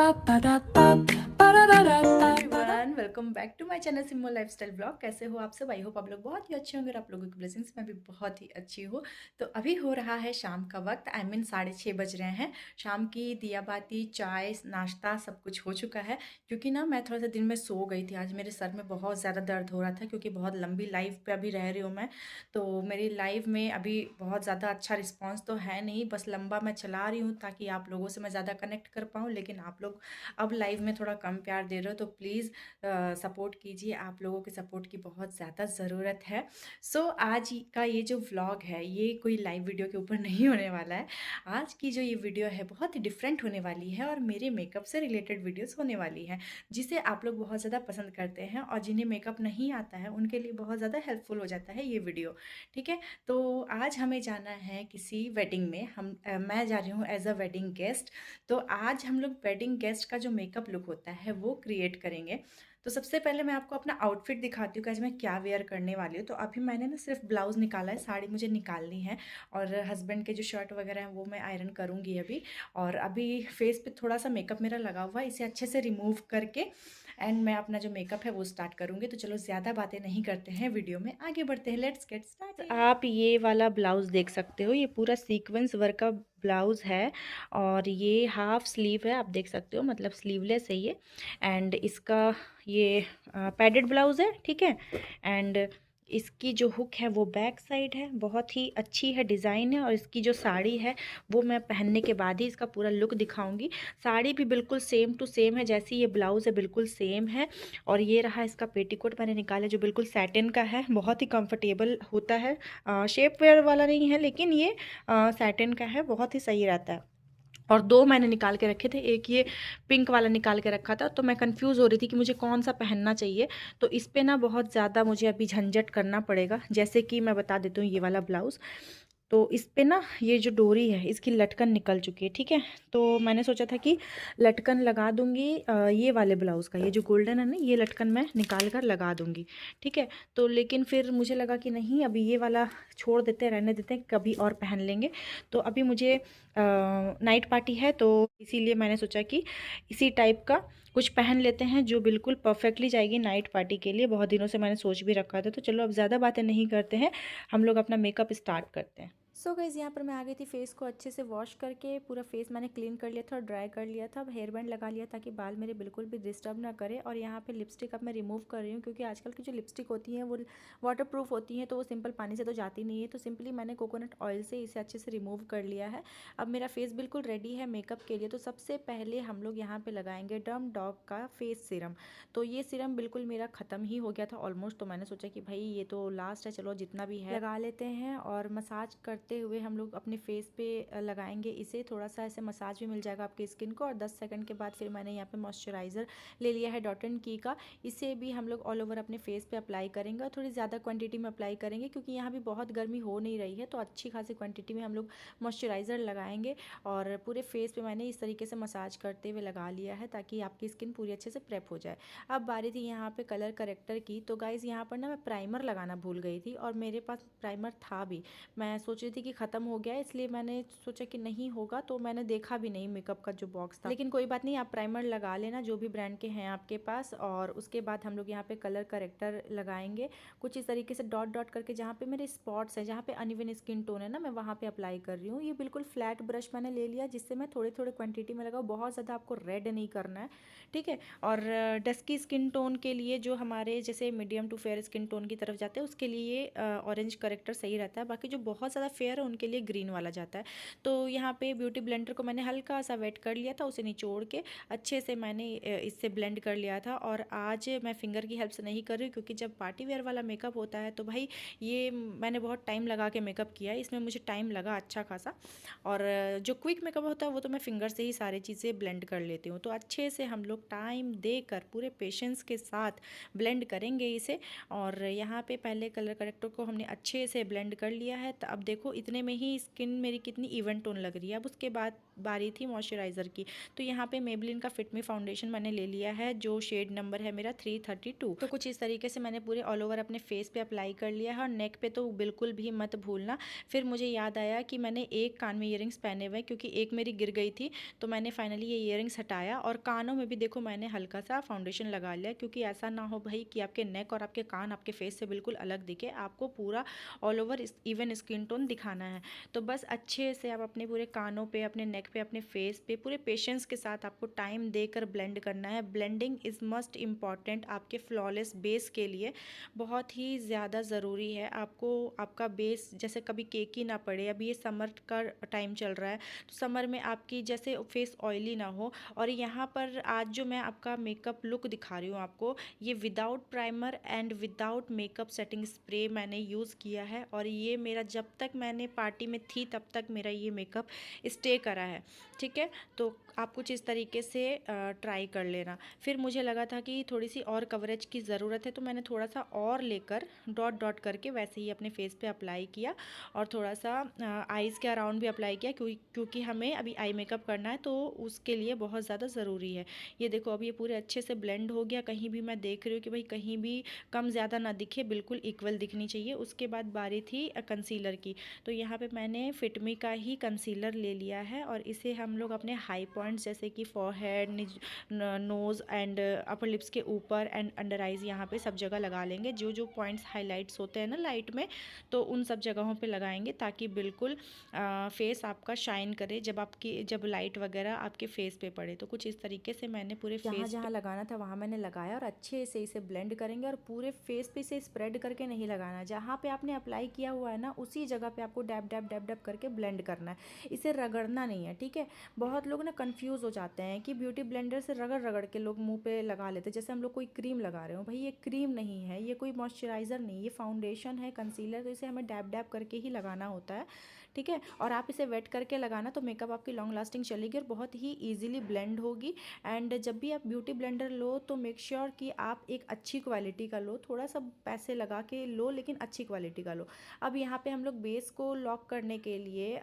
Everyone, welcome back to my channel simple lifestyle blog. कैसे हो आप सब? आई होप आप लोग बहुत ही अच्छे होंगे और आप लोगों की ब्लेसिंग्स में भी बहुत ही अच्छी हूँ। तो अभी हो रहा है शाम का वक्त, आई मीन 6:30 बज रहे हैं। शाम की दिया बाती, चाय, नाश्ता सब कुछ हो चुका है। क्योंकि ना मैं थोड़ा सा दिन में सो गई थी। आज मेरे सर में बहुत ज़्यादा दर्द हो रहा था क्योंकि बहुत लंबी लाइव पे अभी रह रही हूँ मैं। तो मेरी लाइव में अभी बहुत ज़्यादा अच्छा रिस्पॉन्स तो है नहीं, बस लंबा मैं चला रही हूँ ताकि आप लोगों से मैं ज़्यादा कनेक्ट कर पाऊँ। लेकिन आप लोग अब लाइव में थोड़ा कम प्यार दे रहे हो तो प्लीज़ सपोर्ट कीजिए। आप लोगों के सपोर्ट की बहुत ज़्यादा ज़रूरत है। आज का ये जो व्लॉग है ये कोई लाइव वीडियो के ऊपर नहीं होने वाला है। आज की जो ये वीडियो है बहुत ही डिफरेंट होने वाली है और मेरे मेकअप से रिलेटेड वीडियोस होने वाली है, जिसे आप लोग बहुत ज़्यादा पसंद करते हैं और जिन्हें मेकअप नहीं आता है उनके लिए बहुत ज़्यादा हेल्पफुल हो जाता है ये वीडियो। ठीक है, तो आज हमें जाना है किसी वेडिंग में। मैं जा रही हूँ एज अ वेडिंग गेस्ट। तो आज हम लोग वेडिंग गेस्ट का जो मेकअप लुक होता है वो क्रिएट करेंगे। तो सबसे पहले मैं आपको अपना आउटफिट दिखाती हूँ कि आज मैं क्या वेयर करने वाली हूँ। तो अभी मैंने ना सिर्फ ब्लाउज़ निकाला है, साड़ी मुझे निकालनी है और हस्बैंड के जो शर्ट वगैरह हैं वो मैं आयरन करूँगी अभी। और अभी फेस पे थोड़ा सा मेकअप मेरा लगा हुआ है, इसे अच्छे से रिमूव करके एंड मैं अपना जो मेकअप है वो स्टार्ट करूँगी। तो चलो ज़्यादा बातें नहीं करते हैं, वीडियो में आगे बढ़ते हैं। Let's get start. आप ये वाला ब्लाउज़ देख सकते हो, ये पूरा सीक्वेंस वर्क का ब्लाउज़ है और ये हाफ स्लीव है, आप देख सकते हो, मतलब स्लीवलेस है ये। एंड इसका ये पैडेड ब्लाउज़ है, ठीक है। एंड इसकी जो हुक है वो बैक साइड है, बहुत ही अच्छी है, डिज़ाइन है। और इसकी जो साड़ी है वो मैं पहनने के बाद ही इसका पूरा लुक दिखाऊंगी। साड़ी भी बिल्कुल सेम टू सेम है, जैसी ये ब्लाउज़ है बिल्कुल सेम है। और ये रहा इसका पेटीकोट मैंने निकाला जो बिल्कुल सैटिन का है, बहुत ही कंफर्टेबल होता है। शेप वेयर वाला नहीं है लेकिन ये सैटिन का है, बहुत ही सही रहता है। और दो मैंने निकाल के रखे थे, एक ये पिंक वाला निकाल के रखा था। तो मैं कंफ्यूज हो रही थी कि मुझे कौन सा पहनना चाहिए। तो इस पे ना बहुत ज़्यादा मुझे अभी झंझट करना पड़ेगा। जैसे कि मैं बता देती हूँ, ये वाला ब्लाउज़, तो इस पे ना ये जो डोरी है इसकी लटकन निकल चुकी है, ठीक है। तो मैंने सोचा था कि लटकन लगा दूंगी ये वाले ब्लाउज़ का, ये जो गोल्डन है ना, ये लटकन मैं निकाल कर लगा दूंगी, ठीक है। तो लेकिन फिर मुझे लगा कि नहीं, अभी ये वाला छोड़ देते हैं, रहने देते हैं, कभी और पहन लेंगे। तो अभी मुझे नाइट पार्टी है तो इसीलिए मैंने सोचा कि इसी टाइप का कुछ पहन लेते हैं जो बिल्कुल परफेक्टली जाएगी नाइट पार्टी के लिए। बहुत दिनों से मैंने सोच भी रखा था। तो चलो अब ज़्यादा बातें नहीं करते हैं, हम लोग अपना मेकअप स्टार्ट करते हैं। गाइज़, यहाँ पर मैं आ गई थी। फेस को अच्छे से वॉश करके पूरा फेस मैंने क्लीन कर लिया था और ड्राई कर लिया था। अब हेयर बैंड लगा लिया ताकि बाल मेरे बिल्कुल भी डिस्टर्ब ना करे। और यहाँ पे लिपस्टिक अब मैं रिमूव कर रही हूँ क्योंकि आजकल की जो लिपस्टिक होती हैं वो वाटर प्रूफ होती हैं, तो वो सिंपल पानी से तो जाती नहीं है। तो सिंपली मैंने कोकोनट ऑयल से इसे अच्छे से रिमूव कर लिया है। अब मेरा फेस बिल्कुल रेडी है मेकअप के लिए। तो सबसे पहले हम लोग यहाँ पे लगाएंगे डर्म डॉग का फेस सीरम। तो ये सीरम बिल्कुल मेरा ख़त्म ही हो गया था ऑलमोस्ट। तो मैंने सोचा कि भाई ये तो लास्ट है, चलो जितना भी है लगा लेते हैं। और मसाज करते हुए हम लोग अपने फेस पे लगाएंगे इसे। थोड़ा सा ऐसे मसाज भी मिल जाएगा आपकी स्किन को। और 10 सेकंड के बाद फिर मैंने यहाँ पे मॉइस्चराइज़र ले लिया है डॉट एंड की का। इसे भी हम लोग ऑल ओवर अपने फेस पे अप्लाई करेंगे और थोड़ी ज़्यादा क्वांटिटी में अप्लाई करेंगे क्योंकि यहाँ भी बहुत गर्मी हो नहीं रही है। तो अच्छी खासी क्वांटिटी में हम लोग मॉइस्चराइज़र लगाएंगे। और पूरे फेस पे मैंने इस तरीके से मसाज करते हुए लगा लिया है ताकि आपकी स्किन पूरी अच्छे से प्रेप हो जाए। अब बारी थी यहाँ पे कलर करेक्टर की। तो गाइज़, यहाँ पर ना मैं प्राइमर लगाना भूल गई थी और मेरे पास प्राइमर था भी। मैं सोच रही थी कि ख़त्म हो गया है, इसलिए मैंने सोचा कि नहीं होगा, तो मैंने देखा भी नहीं मेकअप का जो बॉक्स था। लेकिन कोई बात नहीं, आप प्राइमर लगा लेना जो भी ब्रांड के हैं आपके पास। और उसके बाद हम लोग यहाँ पे कलर करेक्टर लगाएंगे कुछ इस तरीके से डॉट डॉट करके, जहाँ पे मेरे स्पॉट्स हैं, जहाँ पे अनइवन स्किन टोन है ना, मैं वहाँ पे अप्लाई कर रही हूँ। ये बिल्कुल फ्लैट ब्रश मैंने ले लिया जिससे मैं थोड़े थोड़े क्वांटिटी में लगाऊँ, बहुत ज़्यादा आपको रेड नहीं करना है, ठीक है। और डस्की स्किन टोन के लिए, जो हमारे जैसे medium to fair skin tone की तरफ जाते हैं, उसके लिए ऑरेंज करेक्टर सही रहता है। बाकी जो बहुत ज़्यादा फेयर है उनके लिए ग्रीन वाला जाता है। तो यहाँ पे ब्यूटी ब्लेंडर को मैंने हल्का सा वेट कर लिया था, उसे निचोड़ के अच्छे से मैंने इससे ब्लेंड कर लिया था। और आज मैं फिंगर की हेल्प से नहीं कर रही क्योंकि जब पार्टी वेयर वाला मेकअप होता है तो भाई ये मैंने बहुत टाइम लगा के मेकअप किया है, इसमें मुझे टाइम लगा अच्छा खासा। और जो क्विक मेकअप होता है वो तो मैं फिंगर से ही सारी चीज़ें ब्लेंड कर लेती हूँ। तो अच्छे से हम लोग टाइम देकर पूरे पेशेंस के साथ ब्लेंड करेंगे इसे। और यहाँ पे पहले कलर करेक्टर को हमने अच्छे से ब्लेंड कर लिया है। तो अब देखो इतने में ही स्किन मेरी कितनी इवन टोन लग रही है। अब उसके बाद बारी थी मॉइस्चराइज़र की। तो यहाँ पे मेबलिन का फिट मी फाउंडेशन मैंने ले लिया है, जो शेड नंबर है मेरा 332। तो कुछ इस तरीके से मैंने पूरे ऑल ओवर अपने फेस पे अप्लाई कर लिया है, और नेक पे तो बिल्कुल भी मत भूलना। फिर मुझे याद आया कि मैंने एक कान में ईयरिंग्स पहने हुए, क्योंकि एक मेरी गिर गई थी, तो मैंने फाइनली ये ईयरिंग्स हटाया। और कानों में भी देखो मैंने हल्का सा फाउंडेशन लगा लिया, क्योंकि ऐसा ना हो भाई कि आपके नेक और आपके कान आपके फेस से बिल्कुल अलग दिखे, आपको पूरा all over even skin tone दिखाना है। तो बस अच्छे से आप अपने पूरे कानों पे, अपने नेक पे, अपने फेस पे पूरे पेशेंस के साथ आपको टाइम देकर ब्लेंड करना है। ब्लेंडिंग इज़ मस्ट इम्पॉर्टेंट आपके फ्लॉलेस बेस के लिए, बहुत ही ज़्यादा ज़रूरी है। आपको आपका बेस जैसे कभी केकी ना पड़े। अभी ये समर का टाइम चल रहा है, तो समर में आपकी जैसे फेस ऑयली ना हो। और यहाँ पर आज जो मैं आपका मेकअप लुक दिखा रही हूँ आपको, ये without primer and without makeup setting spray मैंने यूज़ किया है, और ये मेरा जब तक मैंने पार्टी में थी तब तक मेरा ये मेकअप स्टे करा है। ठीक है, तो आप कुछ इस तरीके से ट्राई कर लेना। फिर मुझे लगा था कि थोड़ी सी और कवरेज की ज़रूरत है, तो मैंने थोड़ा सा और लेकर डॉट डॉट करके वैसे ही अपने फेस पे अप्लाई किया, और थोड़ा सा आईज़ के अराउंड भी अप्लाई किया, क्योंकि हमें अभी आई मेकअप करना है, तो उसके लिए बहुत ज़्यादा ज़रूरी है। ये देखो अब ये पूरे अच्छे से ब्लेंड हो गया। कहीं भी मैं देख रही हूँ कि भाई कहीं भी कम ज़्यादा ना दिखे, बिल्कुल इक्वल दिखनी चाहिए। उसके बाद बारी थी कंसीलर की। तो यहाँ पे मैंने फिटमी का ही कंसीलर ले लिया है, और इसे हम लोग अपने हाई पॉइंट्स जैसे कि forehead, nose and upper lips के ऊपर एंड अंडर आइज़, यहाँ पे सब जगह लगा लेंगे। जो जो पॉइंट्स हाईलाइट्स होते हैं ना लाइट में, तो उन सब जगहों पे लगाएंगे, ताकि बिल्कुल फेस आपका शाइन करे जब लाइट वगैरह आपके फेस पे पड़े। तो कुछ इस तरीके से मैंने पूरे जहाँ जहाँ लगाना था वहाँ मैंने लगाया, और अच्छे से इसे ब्लेंड करेंगे। और पूरे फेस पे इसे स्प्रेड करके नहीं लगाना, जहाँ पे आपने अप्लाई किया हुआ है ना, उसी जगह पे आपको डैब डैब डैब डैब करके ब्लेंड करना है, इसे रगड़ना नहीं है। ठीक है, बहुत लोग ना कंफ्यूज हो जाते हैं कि ब्यूटी ब्लेंडर से रगड़ रगड़ के लोग मुंह पे लगा लेते हैं, जैसे हम लोग कोई क्रीम लगा रहे हो। भाई ये क्रीम नहीं है, ये कोई मॉइस्चराइज़र नहीं, ये फाउंडेशन है, कंसीलर। तो इसे हमें डैब डैब करके ही लगाना होता है। ठीक है, और आप इसे वेट करके लगाना, तो मेकअप आपकी लॉन्ग लास्टिंग चलेगी और बहुत ही ईजिली ब्लेंड होगी। एंड जब भी आप ब्यूटी ब्लेंडर लो, तो मेक श्योर कि आप एक अच्छी क्वालिटी का लो, थोड़ा सा पैसे लगा के लो, लेकिन अच्छी क्वालिटी का लो। अब यहाँ पे हम लोग बेस को लॉक करने के लिए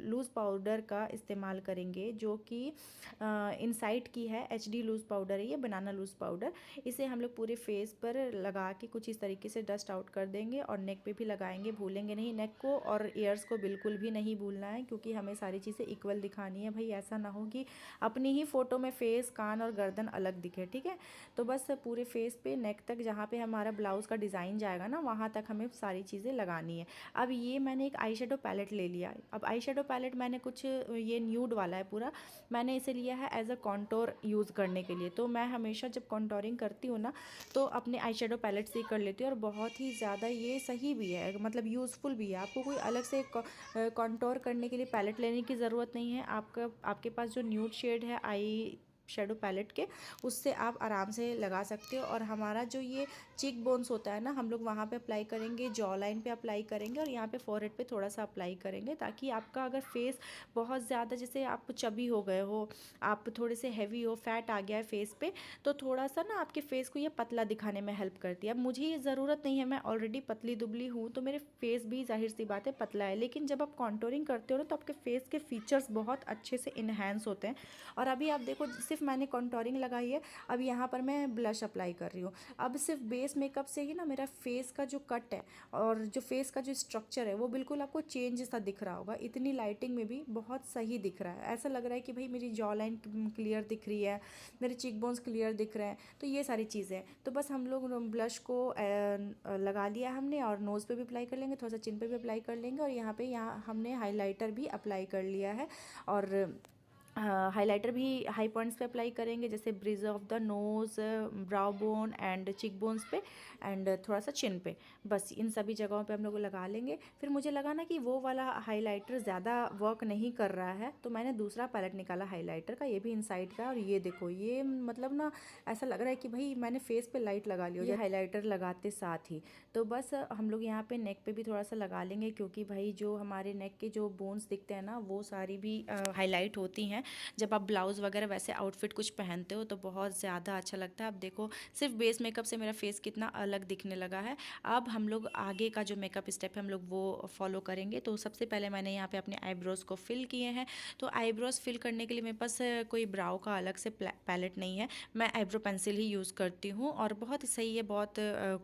लूज़ पाउडर का इस्तेमाल करेंगे, जो कि इनसाइट की है, HD लूज़ पाउडर है ये, बनाना लूज़ पाउडर। इसे हम लोग पूरे फेस पर लगा के कुछ इस तरीके से डस्ट आउट कर देंगे, और नेक पे भी लगाएंगे। भूलेंगे नहीं नेक को, और ईयर्स को बिल्कुल भी नहीं भूलना है, क्योंकि हमें सारी चीज़ें इक्वल दिखानी है। भाई ऐसा ना हो कि अपनी ही फ़ोटो में फेस, कान और गर्दन अलग दिखे। ठीक है, तो बस पूरे फेस पे नेक तक, जहाँ पे हमारा ब्लाउज़ का डिज़ाइन जाएगा ना, वहाँ तक हमें सारी चीज़ें लगानी है। अब ये मैंने एक आई शेडो पैलेट ले लिया। अब आई शेडो पैलेट मैंने कुछ ये न्यूड वाला है पूरा, मैंने इसे लिया है एज अ कॉन्टोर यूज़ करने के लिए। तो मैं हमेशा जब कॉन्टोरिंग करती हूँ ना, तो अपने आई शेडो पैलेट से ही कर लेती हूँ, और बहुत ही ज़्यादा ये सही भी है, मतलब यूज़फुल भी है। आपको कोई अलग से कॉन्टोर करने के लिए पैलेट लेने की ज़रूरत नहीं है। आपके पास जो न्यूड शेड है आई शेडो पैलेट के, उससे आप आराम से लगा सकते हो। और हमारा जो ये चीक बोन्स होता है ना, हम लोग वहाँ पे अप्लाई करेंगे, जॉ लाइन पे अप्लाई करेंगे, और यहाँ पे फॉरहेड पे थोड़ा सा अप्लाई करेंगे, ताकि आपका अगर फेस बहुत ज़्यादा, जैसे आप चबी हो गए हो, आप थोड़े से हैवी हो, फैट आ गया है फेस पे, तो थोड़ा सा ना आपके फेस को ये पतला दिखाने में हेल्प करती है। अब मुझे ये ज़रूरत नहीं है, मैं ऑलरेडी पतली दुबली हूँ, तो मेरे फेस भी जाहिर सी बात है पतला है, लेकिन जब आप कॉन्टोरिंग करते हो ना, तो आपके फेस के फीचर्स बहुत अच्छे से इन्हेंस होते हैं। और अभी आप देखो, सिर्फ मैंने कॉन्टोरिंग लगाई है, अब यहाँ पर मैं ब्लश अप्लाई कर रही हूँ। अब सिर्फ बेस मेकअप से ही ना मेरा फेस का जो कट है और जो फेस का जो स्ट्रक्चर है, वो बिल्कुल आपको चेंज सा दिख रहा होगा। इतनी लाइटिंग में भी बहुत सही दिख रहा है, ऐसा लग रहा है कि भाई मेरी जॉ लाइन क्लियर दिख रही है, मेरे चीक बोन्स क्लियर दिख रहे हैं। तो ये सारी चीज़ें हैं। तो बस हम लोग ब्लश को लगा लिया हमने, और नोज़ पे भी अप्लाई कर लेंगे, थोड़ा सा चिन पे भी अप्लाई कर लेंगे, और यहाँ हमने हाइलाइटर भी अप्लाई कर लिया है। और हाइलाइटर भी हाई पॉइंट्स पे अप्लाई करेंगे, जैसे bridge of the nose, brow bone and cheek bones पे, एंड थोड़ा सा चिन पे। बस इन सभी जगहों पे हम लोग लगा लेंगे। फिर मुझे लगा ना कि वो वाला हाइलाइटर ज़्यादा वर्क नहीं कर रहा है, तो मैंने दूसरा पैलेट निकाला हाइलाइटर का, ये भी इनसाइड का है। और ये देखो, ये मतलब ना ऐसा लग रहा है कि भाई मैंने फेस पे लाइट लगा ली हो, ये हाइलाइटर लगाते साथ ही। तो बस हम लोग यहाँ पे नेक पे भी थोड़ा सा लगा लेंगे, क्योंकि भाई जो हमारे नेक के जो बोन्स दिखते हैं ना, वो सारी भी हाईलाइट होती हैं। जब आप ब्लाउज़ वगैरह वैसे आउटफिट कुछ पहनते हो तो बहुत ज़्यादा अच्छा लगता है। अब देखो सिर्फ बेस मेकअप से मेरा फेस कितना अलग दिखने लगा है। अब हम लोग आगे का जो मेकअप स्टेप है हम लोग वो फॉलो करेंगे। तो सबसे पहले मैंने यहाँ पे अपने आईब्रोज़ को फिल किए हैं। तो आईब्रोज़ फिल करने के लिए मेरे पास कोई ब्राउ का अलग से पैलेट नहीं है, मैं आईब्रो पेंसिल ही यूज़ करती हूँ और बहुत सही है, बहुत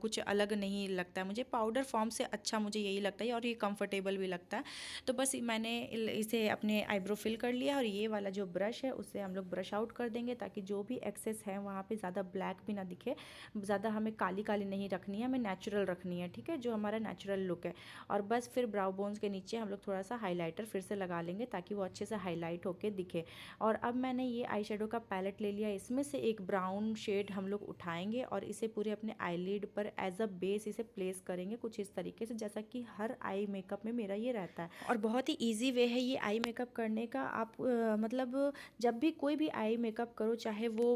कुछ अलग नहीं लगता है मुझे। पाउडर फॉर्म से अच्छा मुझे यही लगता है और ये कंफर्टेबल भी लगता है। तो बस मैंने इसे अपने आईब्रो फिल कर लिया और ये वाला जो ब्रश है उससे हम लोग ब्रश आउट कर देंगे ताकि जो भी एक्सेस है वहाँ पे ज़्यादा ब्लैक भी ना दिखे, ज़्यादा हमें काली काली नहीं रखनी है, हमें नेचुरल रखनी है, ठीक है, जो हमारा नेचुरल लुक है। और बस फिर ब्राउ बोन्स के नीचे हम लोग थोड़ा सा हाईलाइटर फिर से लगा लेंगे ताकि वो अच्छे से हाईलाइट होके दिखे। और अब मैंने ये आई शेडो का पैलेट ले लिया, इसमें से एक ब्राउन शेड हम लोग उठाएंगे और इसे पूरे अपने आईलिड पर एज अ बेस इसे प्लेस करेंगे कुछ इस तरीके से, जैसा कि हर आई मेकअप में मेरा ये रहता है। और बहुत ही ईजी वे है ये आई मेकअप करने का। आप मतलब जब भी कोई भी आई मेकअप करो, चाहे वो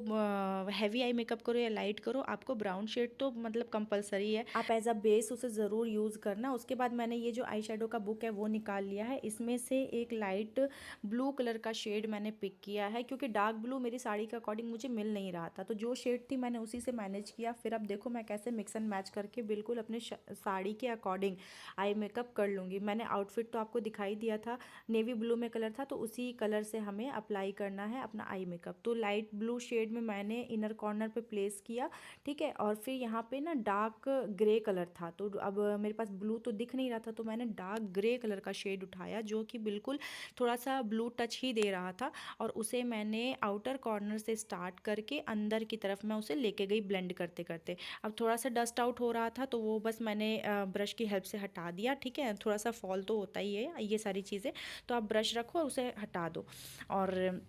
हैवी आई मेकअप करो या लाइट करो, आपको ब्राउन शेड तो मतलब कंपलसरी है, आप एज अ बेस उसे ज़रूर यूज़ करना। उसके बाद मैंने ये जो आई शेडो का बुक है वो निकाल लिया है, इसमें से एक लाइट ब्लू कलर का शेड मैंने पिक किया है क्योंकि डार्क ब्लू मेरी साड़ी के अकॉर्डिंग मुझे मिल नहीं रहा था, तो जो शेड थी मैंने उसी से मैनेज किया। फिर अब देखो मैं कैसे मिक्स एंड मैच करके बिल्कुल अपने साड़ी के अकॉर्डिंग आई मेकअप कर लूँगी। मैंने आउटफिट तो आपको दिखाई दिया था, नेवी ब्लू में कलर था, तो उसी कलर से हमें अप्लाई करना है अपना आई मेकअप। तो लाइट ब्लू शेड में मैंने इनर कॉर्नर पे प्लेस किया, ठीक है। और फिर यहाँ पे ना डार्क ग्रे कलर था, तो अब मेरे पास ब्लू तो दिख नहीं रहा था, तो मैंने डार्क ग्रे कलर का शेड उठाया जो कि बिल्कुल थोड़ा सा ब्लू टच ही दे रहा था, और उसे मैंने आउटर कॉर्नर से स्टार्ट करके अंदर की तरफ मैं उसे लेके गई ब्लेंड करते करते। अब थोड़ा सा डस्ट आउट हो रहा था तो वो बस मैंने ब्रश की हेल्प से हटा दिया, ठीक है। थोड़ा सा फॉल तो होता ही है ये सारी चीज़ें, तो आप ब्रश रखो और उसे हटा दो। और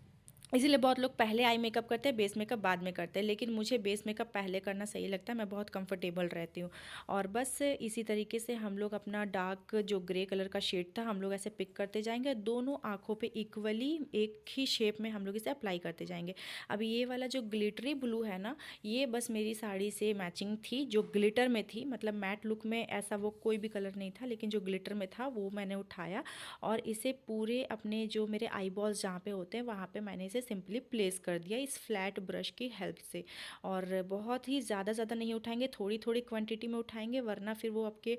इसीलिए बहुत लोग पहले आई मेकअप करते हैं, बेस मेकअप बाद में करते हैं, लेकिन मुझे बेस मेकअप पहले करना सही लगता है, मैं बहुत कंफर्टेबल रहती हूँ। और बस इसी तरीके से हम लोग अपना डार्क जो ग्रे कलर का शेड था हम लोग ऐसे पिक करते जाएंगे, दोनों आँखों पे इक्वली एक ही शेप में हम लोग इसे अप्लाई करते जाएंगे। अब ये वाला जो ग्लिटरी ब्लू है ना, ये बस मेरी साड़ी से मैचिंग थी, जो ग्लिटर में थी, मतलब मैट लुक में ऐसा वो कोई भी कलर नहीं था, लेकिन जो ग्लिटर में था वो मैंने उठाया और इसे पूरे अपने जो मेरे आई बॉल्स जहाँ पे होते हैं वहाँ पे मैंने इसे सिंपली प्लेस कर दिया इस फ्लैट ब्रश की हेल्प से। और बहुत ही ज़्यादा नहीं उठाएंगे, थोड़ी थोड़ी क्वांटिटी में उठाएंगे, वरना फिर वो आपके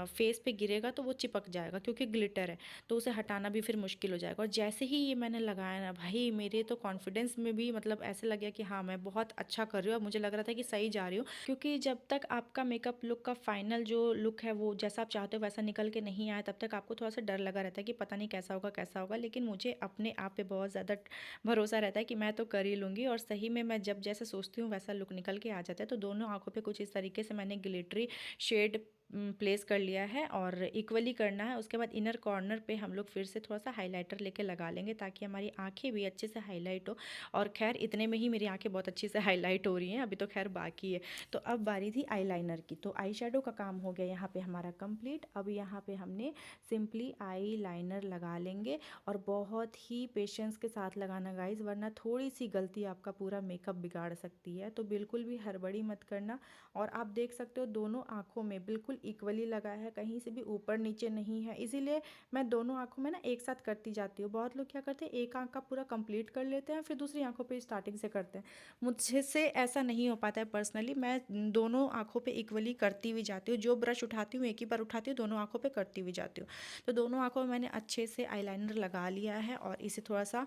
फेस पे गिरेगा तो वो चिपक जाएगा क्योंकि ग्लिटर है, तो उसे हटाना भी फिर मुश्किल हो जाएगा। और जैसे ही ये मैंने लगाया ना भाई, मेरे तो कॉन्फिडेंस में भी मतलब ऐसे लग गया कि हाँ मैं बहुत अच्छा कर रही हूँ, मुझे लग रहा था कि सही जा रही हूँ। क्योंकि जब तक आपका मेकअप लुक का फाइनल जो लुक है वो जैसा आप चाहते हो वैसा निकल के नहीं आया, तब तक आपको थोड़ा सा डर लगा रहता है कि पता नहीं कैसा होगा कैसा होगा। लेकिन मुझे अपने आप पे बहुत ज़्यादा भरोसा रहता है कि मैं तो कर ही लूँगी, और सही में मैं जब जैसा सोचती हूँ वैसा लुक निकल के आ जाता है। तो दोनों आँखों पे कुछ इस तरीके से मैंने ग्लिटरी शेड प्लेस कर लिया है और इक्वली करना है। उसके बाद इनर कॉर्नर पे हम लोग फिर से थोड़ा सा हाइलाइटर लेके लगा लेंगे ताकि हमारी आंखें भी अच्छे से हाईलाइट हो। और खैर इतने में ही मेरी आंखें बहुत अच्छे से हाईलाइट हो रही हैं, अभी तो खैर बाकी है। तो अब बारी थी आईलाइनर की, तो आई शेडो का काम हो गया यहाँ पे हमारा कंप्लीट। अब यहाँ पे हमने सिंपली आई लाइनर लगा लेंगे, और बहुत ही पेशेंस के साथ लगाना गाइस, वरना थोड़ी सी गलती आपका पूरा मेकअप बिगाड़ सकती है, तो बिल्कुल भी हड़बड़ी मत करना। और आप देख सकते हो दोनों आँखों में बिल्कुल इक्वली लगा है, कहीं से भी ऊपर नीचे नहीं है, इसीलिए मैं दोनों आँखों में ना एक साथ करती जाती हूँ। बहुत लोग क्या करते हैं, एक आँख का पूरा कंप्लीट कर लेते हैं फिर दूसरी आँखों पे स्टार्टिंग से करते हैं, मुझसे से ऐसा नहीं हो पाता है। पर्सनली मैं दोनों आँखों पे इक्वली करती हुई जाती हूँ, जो ब्रश उठाती हूँ एक ही बार उठाती हूँ, दोनों आँखों पे करती हुई जाती हूँ। तो दोनों आँखों में मैंने अच्छे से आईलाइनर लगा लिया है और इसे थोड़ा सा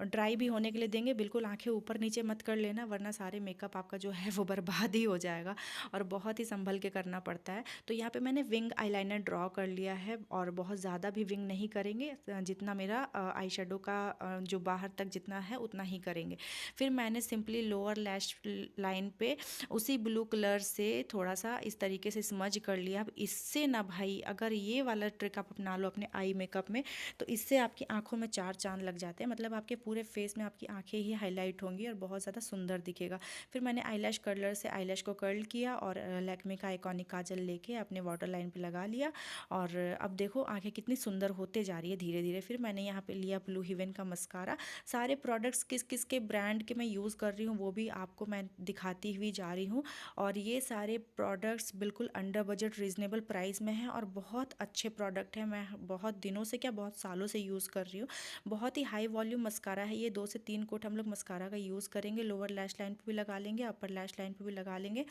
ड्राई भी होने के लिए देंगे। बिल्कुल आँखें ऊपर नीचे मत कर लेना, वरना सारे मेकअप आपका जो है वो बर्बाद ही हो जाएगा, और बहुत ही संभल के करना पड़ता है। तो यहाँ पे मैंने विंग आईलाइनर ड्रॉ कर लिया है, और बहुत ज़्यादा भी विंग नहीं करेंगे, जितना मेरा आई शेडो का जो बाहर तक जितना है उतना ही करेंगे। फिर मैंने सिंपली लोअर लैश लाइन पे उसी ब्लू कलर से थोड़ा सा इस तरीके से स्मज कर लिया। अब इससे ना भाई, अगर ये वाला ट्रिक आप अपना लो अपने आई मेकअप में, तो इससे आपकी आंखों में चार चांद लग जाते हैं, मतलब आपके पूरे फेस में आपकी आंखें ही हाईलाइट होंगी और बहुत ज़्यादा सुंदर दिखेगा। फिर मैंने आईलैश कर्लर से आईलैश को कर्ल किया और लैक्मे का आइकॉनिक काजल लेके अपने वाटर लाइन पे लगा लिया और अब देखो आंखें कितनी सुंदर होते जा रही है धीरे धीरे। फिर मैंने यहाँ पे लिया ब्लू हेवन का मस्कारा। सारे प्रोडक्ट्स किस किस के ब्रांड के मैं यूज़ कर रही हूँ वो भी आपको मैं दिखाती हुई जा रही हूँ। और ये सारे प्रोडक्ट्स बिल्कुल अंडर बजट रीज़नेबल प्राइस में हैं और बहुत अच्छे प्रोडक्ट हैं। मैं बहुत दिनों से क्या बहुत सालों से यूज़ कर रही हूँ। बहुत ही हाई वॉल्यूम मस्कारा है ये। 2 से 3 कोट हम लोग मस्कारा का यूज़ करेंगे। लोअर लैश लाइन पे भी लगा लेंगे, अपर लैश लाइन पे भी लगा लेंगे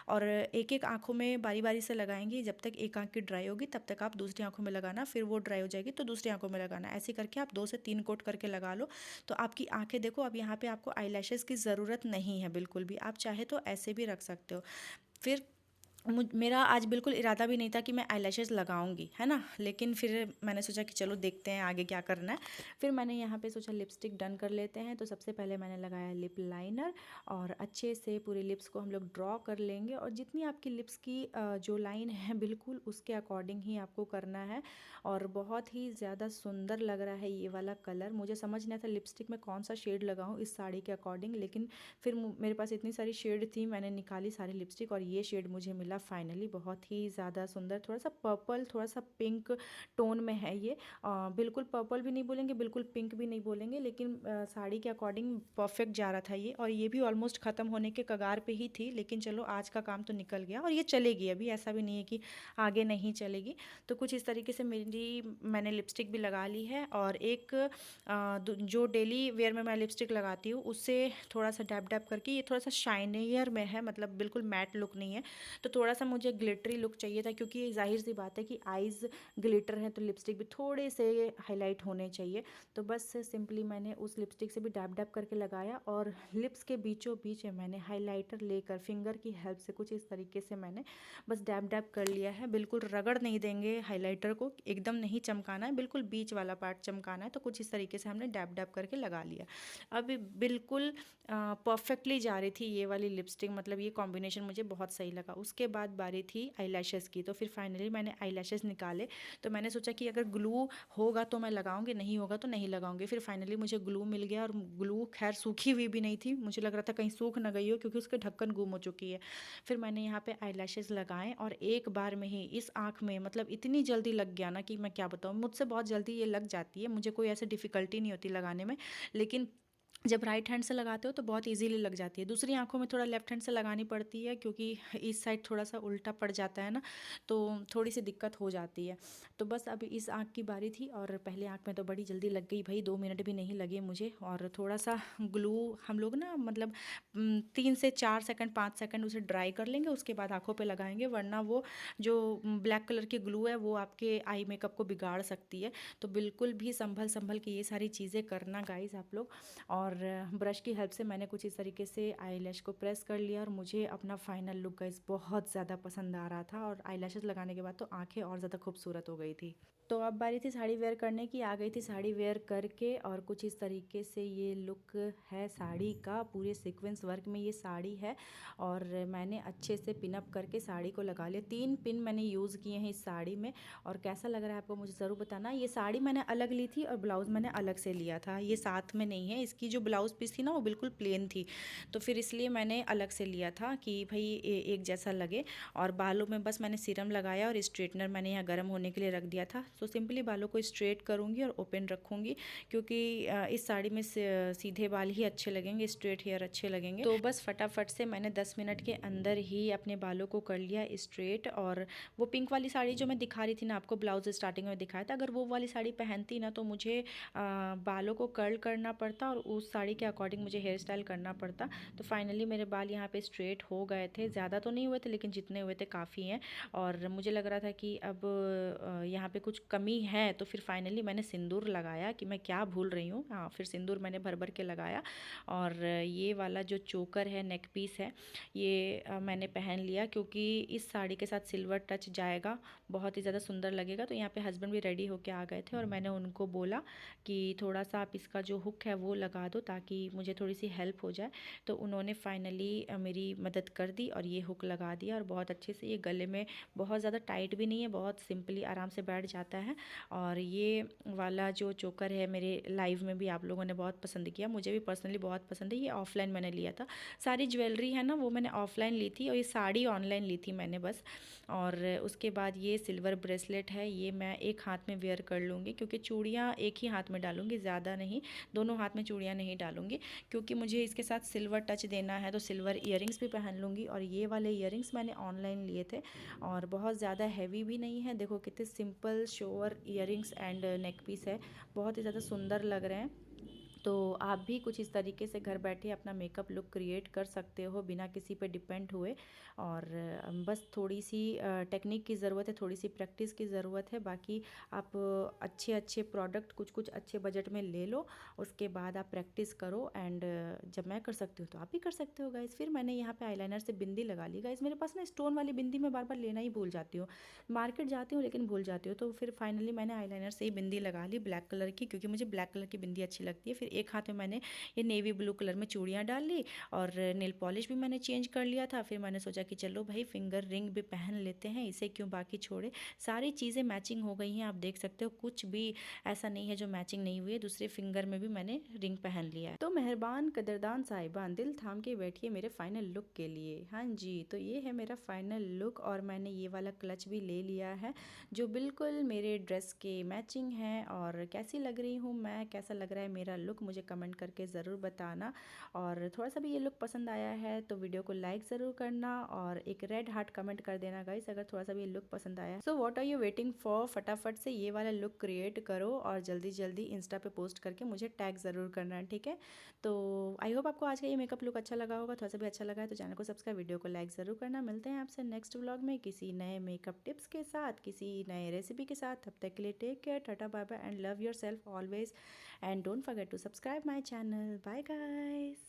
और एक एक आँखों में बारी बारी से लगाएंगे। जब तक एक आँख की ड्राई होगी तब तक आप दूसरी आँखों में लगाना, फिर वो ड्राई हो जाएगी तो दूसरी आँखों में लगाना। ऐसे करके आप 2 से 3 कोट करके लगा लो तो आपकी आँखें देखो। अब यहाँ पे आपको आईलैशेस की ज़रूरत नहीं है बिल्कुल भी। आप चाहे तो ऐसे भी रख सकते हो। फिर मेरा आज बिल्कुल इरादा भी नहीं था कि मैं आईलैशेस लगाऊंगी, है ना, लेकिन फिर मैंने सोचा कि चलो देखते हैं आगे क्या करना है। फिर मैंने यहाँ पे सोचा लिपस्टिक डन कर लेते हैं। तो सबसे पहले मैंने लगाया लिप लाइनर और अच्छे से पूरे लिप्स को हम लोग ड्रॉ कर लेंगे और जितनी आपकी लिप्स की जो लाइन है बिल्कुल उसके अकॉर्डिंग ही आपको करना है। और बहुत ही ज़्यादा सुंदर लग रहा है ये वाला कलर। मुझे समझ नहीं आता लिपस्टिक में कौन सा शेड लगाऊँ इस साड़ी के अकॉर्डिंग, लेकिन फिर मेरे पास इतनी सारी शेड थी, मैंने निकाली सारी लिपस्टिक और ये शेड मुझे मिला फाइनली। बहुत ही ज़्यादा सुंदर, थोड़ा सा पर्पल थोड़ा सा पिंक टोन में है ये। बिल्कुल पर्पल भी नहीं बोलेंगे, बिल्कुल पिंक भी नहीं बोलेंगे, लेकिन साड़ी के अकॉर्डिंग परफेक्ट जा रहा था ये। और ये भी ऑलमोस्ट ख़त्म होने के कगार पे ही थी, लेकिन चलो आज का काम तो निकल गया और ये चलेगी अभी, ऐसा भी नहीं है कि आगे नहीं चलेगी। तो कुछ इस तरीके से मैंने लिपस्टिक भी लगा ली है। और एक जो डेली वेयर में मैं लिपस्टिक लगाती हूँ उससे थोड़ा सा डैप डैप करके, ये थोड़ा सा शाइनियर में है, मतलब बिल्कुल मैट लुक नहीं है। तो थोड़ा सा मुझे ग्लिटरी लुक चाहिए था क्योंकि जाहिर सी बात है कि आईज़ ग्लिटर है तो लिपस्टिक भी थोड़े से हाईलाइट होने चाहिए। तो बस सिंपली मैंने उस लिपस्टिक से भी डैप डैप करके लगाया और लिप्स के बीचों बीच मैंने हाईलाइटर लेकर फिंगर की हेल्प से कुछ इस तरीके से मैंने बस डैप डैप कर लिया है। बिल्कुल रगड़ नहीं देंगे हाईलाइटर को, एकदम नहीं चमकाना है, बिल्कुल बीच वाला पार्ट चमकाना है। तो कुछ इस तरीके से हमने डैप डैप करके लगा लिया। अब बिल्कुल परफेक्टली जा रही थी ये वाली लिपस्टिक, मतलब ये कॉम्बिनेशन मुझे बहुत सही लगा। उसके बाद बारी थी आईलैशेस की। तो फिर फाइनली मैंने आईलैशेस निकाले। तो मैंने सोचा कि अगर ग्लू होगा तो मैं लगाऊंगी, नहीं होगा तो नहीं लगाऊंगी। फिर फाइनली मुझे ग्लू मिल गया और ग्लू खैर सूखी हुई भी नहीं थी, मुझे लग रहा था कहीं सूख ना गई हो क्योंकि उसके ढक्कन गुम हो चुकी है। फिर मैंने यहाँ पे आईलैशेस लगाए और एक बार में ही इस आँख में मतलब इतनी जल्दी लग गया ना कि मैं क्या बताऊँ। मुझसे बहुत जल्दी ये लग जाती है, मुझे कोई ऐसे डिफ़िकल्टी नहीं होती लगाने में, लेकिन जब राइट हैंड से लगाते हो तो बहुत इजीली लग जाती है। दूसरी आंखों में थोड़ा लेफ्ट हैंड से लगानी पड़ती है क्योंकि इस साइड थोड़ा सा उल्टा पड़ जाता है ना, तो थोड़ी सी दिक्कत हो जाती है। तो बस अभी इस आंख की बारी थी और पहले आंख में तो बड़ी जल्दी लग गई भाई, 2 मिनट भी नहीं लगे मुझे। और थोड़ा सा ग्लू हम लोग ना मतलब 3 से 4 सेकंड 5 सेकंड उसे ड्राई कर लेंगे, उसके बाद आंखों पे लगाएंगे, वरना वो जो ब्लैक कलर की ग्लू है वो आपके आई मेकअप को बिगाड़ सकती है। तो बिल्कुल भी संभल संभल के ये सारी चीज़ें करना गाइज आप लोग। और ब्रश की हेल्प से मैंने कुछ इस तरीके से आईलैश को प्रेस कर लिया और मुझे अपना फाइनल लुक गाइस बहुत ज़्यादा पसंद आ रहा था। और आईलैशेस लगाने के बाद तो आंखें और ज़्यादा खूबसूरत हो गई थी। तो अब बारी थी साड़ी वेयर करने की। आ गई थी साड़ी वेयर करके और कुछ इस तरीके से ये लुक है साड़ी का। पूरे सीक्वेंस वर्क में ये साड़ी है और मैंने अच्छे से पिन अप करके साड़ी को लगा लिया। 3 पिन मैंने यूज़ किए हैं इस साड़ी में। और कैसा लग रहा है आपको मुझे ज़रूर बताना। ये साड़ी मैंने अलग ली थी और ब्लाउज़ मैंने अलग से लिया था, ये साथ में नहीं है। इसकी जो ब्लाउज़ पीस थी ना वो बिल्कुल प्लेन थी, तो फिर इसलिए मैंने अलग से लिया था कि भाई एक जैसा लगे। और बालों में बस मैंने सीरम लगाया और स्ट्रेटनर मैंने यहाँ गर्म होने के लिए रख दिया था। तो सिंपली बालों को स्ट्रेट करूँगी और ओपन रखूँगी क्योंकि इस साड़ी में सीधे बाल ही अच्छे लगेंगे, स्ट्रेट हेयर अच्छे लगेंगे। तो बस फटाफट से मैंने 10 मिनट के अंदर ही अपने बालों को कर लिया स्ट्रेट। और वो पिंक वाली साड़ी जो मैं दिखा रही थी ना आपको, ब्लाउज स्टार्टिंग में दिखाया था, अगर वो वाली साड़ी पहनती ना तो मुझे बालों को कर्ल करना पड़ता और उस साड़ी के अकॉर्डिंग मुझे हेयर स्टाइल करना पड़ता। तो फाइनली मेरे बाल यहाँ पे स्ट्रेट हो गए थे, ज़्यादा तो नहीं हुए थे लेकिन जितने हुए थे काफ़ी हैं। और मुझे लग रहा था कि अब यहाँ पे कुछ कमी है, तो फिर फाइनली मैंने सिंदूर लगाया कि मैं क्या भूल रही हूँ। हाँ, फिर सिंदूर मैंने भर भर के लगाया। और ये वाला जो चोकर है, नेक पीस है, ये मैंने पहन लिया क्योंकि इस साड़ी के साथ सिल्वर टच जाएगा, बहुत ही ज़्यादा सुंदर लगेगा। तो यहाँ पे हस्बैंड भी रेडी होके आ गए थे और मैंने उनको बोला कि थोड़ा सा आप इसका जो हुक है वो लगा दो ताकि मुझे थोड़ी सी हेल्प हो जाए। तो उन्होंने फाइनली मेरी मदद कर दी और ये हुक लगा दिया और बहुत अच्छे से ये गले में बहुत ज़्यादा टाइट भी नहीं है, बहुत सिंपली आराम से बैठ जाता है। और ये वाला जो चोकर है मेरे लाइव में भी आप लोगों ने बहुत पसंद किया, मुझे भी पर्सनली बहुत पसंद है। ये ऑफलाइन मैंने लिया था, सारी ज्वेलरी है ना वो मैंने ऑफलाइन ली थी, और ये साड़ी ऑनलाइन ली थी मैंने बस। और उसके बाद ये सिल्वर ब्रेसलेट है, ये मैं एक हाथ में वेयर कर लूँगी क्योंकि चूड़ियाँ एक ही हाथ में डालूँगी, ज़्यादा नहीं, दोनों हाथ में चूड़ियाँ नहीं डालूँगी क्योंकि मुझे इसके साथ सिल्वर टच देना है, तो सिल्वर ईयरिंग्स भी पहन लूँगी। और ये वाले ईयरिंग्स मैंने ऑनलाइन लिए थे और बहुत ज़्यादा हैवी भी नहीं है, देखो कितने सिंपल शोअर ईयरिंग्स एंड नेक पीस है, बहुत ही ज़्यादा सुंदर लग रहे हैं। तो आप भी कुछ इस तरीके से घर बैठे अपना मेकअप लुक क्रिएट कर सकते हो बिना किसी पे डिपेंड हुए। और बस थोड़ी सी टेक्निक की ज़रूरत है, थोड़ी सी प्रैक्टिस की ज़रूरत है। बाकी आप अच्छे अच्छे प्रोडक्ट कुछ कुछ अच्छे बजट में ले लो, उसके बाद आप प्रैक्टिस करो। एंड जब मैं कर सकती हूँ तो आप भी कर सकते हो गाइज़। फिर मैंने यहाँ पे आईलाइनर से बिंदी लगा ली गाइज़, मेरे पास ना स्टोन वाली बिंदी मैं बार बार लेना ही भूल जाती हूँ, मार्केट जाती हूँ लेकिन भूल जाती हूँ। तो फिर फाइनली मैंने आईलाइनर से ही बिंदी लगा ली ब्लैक कलर की, क्योंकि मुझे ब्लैक कलर की बिंदी अच्छी लगती है। फिर एक हाथ में मैंने ये नेवी ब्लू कलर में चूड़ियाँ डाल ली और नेल पॉलिश भी मैंने चेंज कर लिया था। फिर मैंने सोचा कि चलो भाई फिंगर रिंग भी पहन लेते हैं, इसे क्यों बाकी छोड़े। सारी चीज़ें मैचिंग हो गई हैं, आप देख सकते हो कुछ भी ऐसा नहीं है जो मैचिंग नहीं हुई है। दूसरे फिंगर में भी मैंने रिंग पहन लिया है। तो मेहरबान कदरदान साहिबान दिल थाम के बैठिए मेरे फाइनल लुक के लिए। हाँ जी, तो ये है मेरा फाइनल लुक और मैंने ये वाला क्लच भी ले लिया है जो बिल्कुल मेरे ड्रेस के मैचिंग है। और कैसी लग रही हूँ मैं, कैसा लग रहा है मेरा लुक, मुझे कमेंट करके ज़रूर बताना। और थोड़ा सा भी ये लुक पसंद आया है तो वीडियो को लाइक ज़रूर करना और एक रेड हार्ट कमेंट कर देना गाइस अगर थोड़ा सा भी ये लुक पसंद आया है। So what are you waiting for, फटाफट से ये वाला लुक क्रिएट करो और जल्दी जल्दी इंस्टा पे पोस्ट करके मुझे टैग ज़रूर करना है, ठीक है। तो आई होप आपको आज का ये मेकअप लुक अच्छा लगा होगा, थोड़ा सा भी अच्छा लगा है तो चैनल को सब्सक्राइब, वीडियो को लाइक ज़रूर करना। मिलते हैं आपसे नेक्स्ट व्लॉग में किसी नए मेकअप टिप्स के साथ, किसी नए रेसिपी के साथ। तब तक के लिए take care, tata bye bye and love yourself always. And don't forget to subscribe my channel. Bye guys.